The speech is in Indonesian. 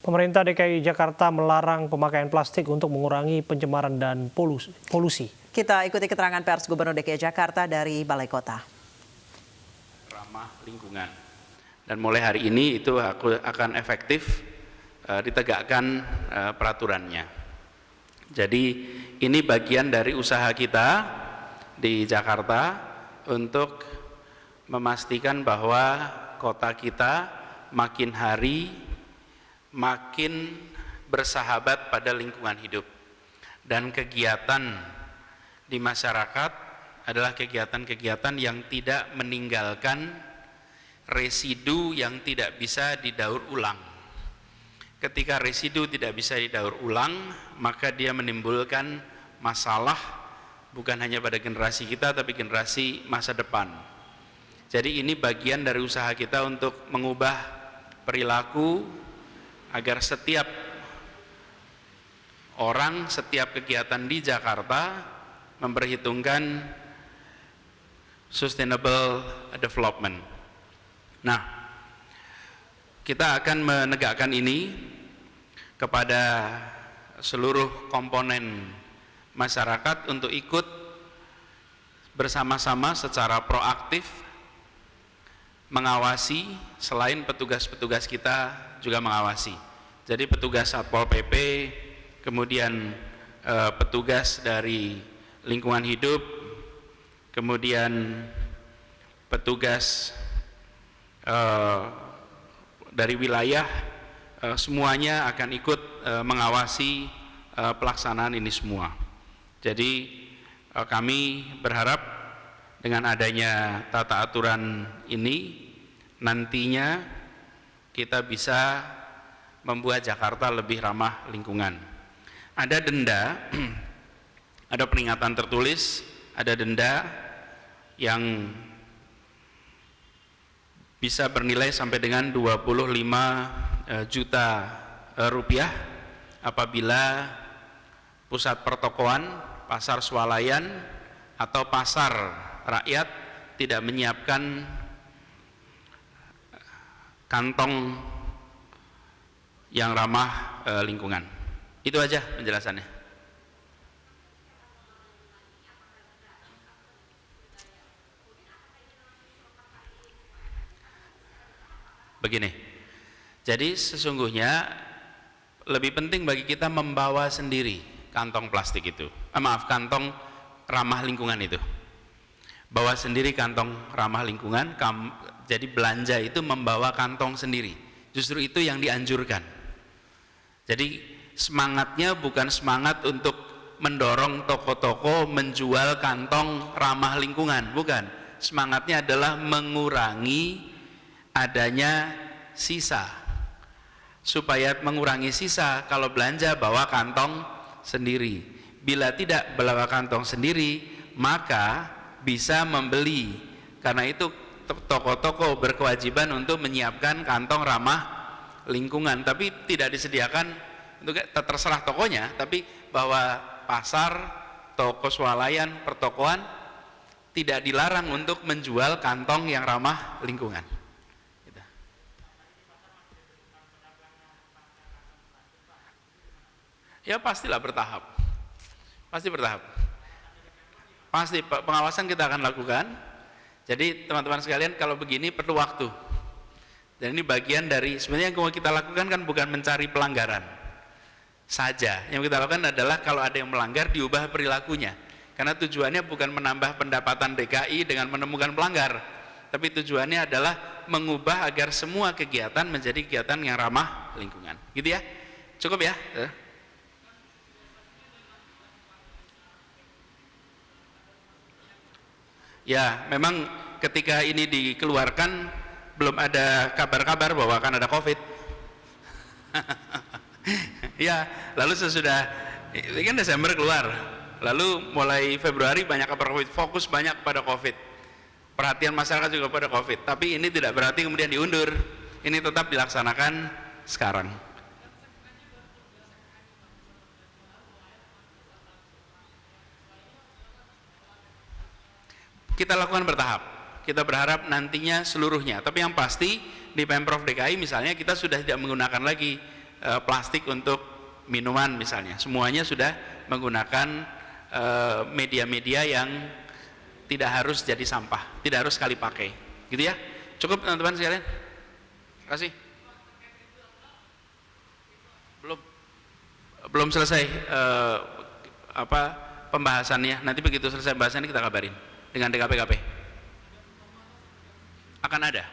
Pemerintah DKI Jakarta melarang pemakaian plastik untuk mengurangi pencemaran dan polusi. Kita ikuti keterangan pers Gubernur DKI Jakarta dari Balai Kota. Ramah lingkungan. Dan mulai hari ini itu akan efektif ditegakkan peraturannya. Jadi ini bagian dari usaha kita di Jakarta untuk memastikan bahwa kota kita makin hari makin bersahabat pada lingkungan hidup. Dan kegiatan di masyarakat adalah kegiatan-kegiatan yang tidak meninggalkan residu yang tidak bisa didaur ulang. Ketika residu tidak bisa didaur ulang, maka dia menimbulkan masalah bukan hanya pada generasi kita, tapi generasi masa depan. Jadi ini bagian dari usaha kita untuk mengubah perilaku agar setiap orang, setiap kegiatan di Jakarta memperhitungkan sustainable development. Nah, kita akan menegakkan ini kepada seluruh komponen masyarakat untuk ikut bersama-sama secara proaktif mengawasi, selain petugas-petugas kita juga mengawasi. Jadi petugas Satpol PP, kemudian petugas dari lingkungan hidup, kemudian petugas dari wilayah, semuanya akan ikut mengawasi pelaksanaan ini semua. Jadi kami berharap dengan adanya tata aturan ini nantinya kita bisa membuat Jakarta lebih ramah lingkungan. Ada denda, ada peringatan tertulis, ada denda yang bisa bernilai sampai dengan 25 juta rupiah apabila pusat pertokoan, pasar swalayan atau pasar rakyat tidak menyiapkan kantong yang ramah lingkungan. Itu aja penjelasannya. Begini, jadi sesungguhnya lebih penting bagi kita membawa sendiri kantong plastik itu, kantong ramah lingkungan itu. Bawa sendiri kantong ramah lingkungan, jadi belanja itu membawa kantong sendiri. Justru itu yang dianjurkan. Jadi semangatnya bukan semangat untuk mendorong toko-toko menjual kantong ramah lingkungan, bukan. Semangatnya adalah mengurangi adanya sisa. Supaya mengurangi sisa, kalau belanja bawa kantong sendiri. Bila tidak bawa kantong sendiri, maka bisa membeli. Karena itu toko-toko berkewajiban untuk menyiapkan kantong ramah lingkungan, tapi tidak disediakan untuk terserah tokonya, tapi bahwa pasar, toko swalayan, pertokoan tidak dilarang untuk menjual kantong yang ramah lingkungan. Ya pastilah bertahap, pasti bertahap, pasti pengawasan kita akan lakukan. Jadi teman-teman sekalian, kalau begini perlu waktu. Dan ini bagian dari, sebenarnya yang kita lakukan kan bukan mencari pelanggaran saja. Yang kita lakukan adalah kalau ada yang melanggar diubah perilakunya. Karena tujuannya bukan menambah pendapatan DKI dengan menemukan pelanggar, tapi tujuannya adalah mengubah agar semua kegiatan menjadi kegiatan yang ramah lingkungan. Gitu ya? Cukup ya? Ya, memang ketika ini dikeluarkan belum ada kabar-kabar bahwa akan ada COVID. Ya, lalu sesudah ini kan Desember keluar, lalu mulai Februari banyak kabar COVID, fokus banyak pada COVID. Perhatian masyarakat juga pada COVID. Tapi ini tidak berarti kemudian diundur. Ini tetap dilaksanakan sekarang. Kita lakukan bertahap. Kita berharap nantinya seluruhnya. Tapi yang pasti di Pemprov DKI misalnya kita sudah tidak menggunakan lagi plastik untuk minuman misalnya, semuanya sudah menggunakan media-media yang tidak harus jadi sampah, tidak harus sekali pakai, gitu ya. Cukup teman-teman sekalian? Terima kasih. Belum selesai pembahasannya. Nanti begitu selesai pembahasannya kita kabarin dengan DKPKP. Akan ada.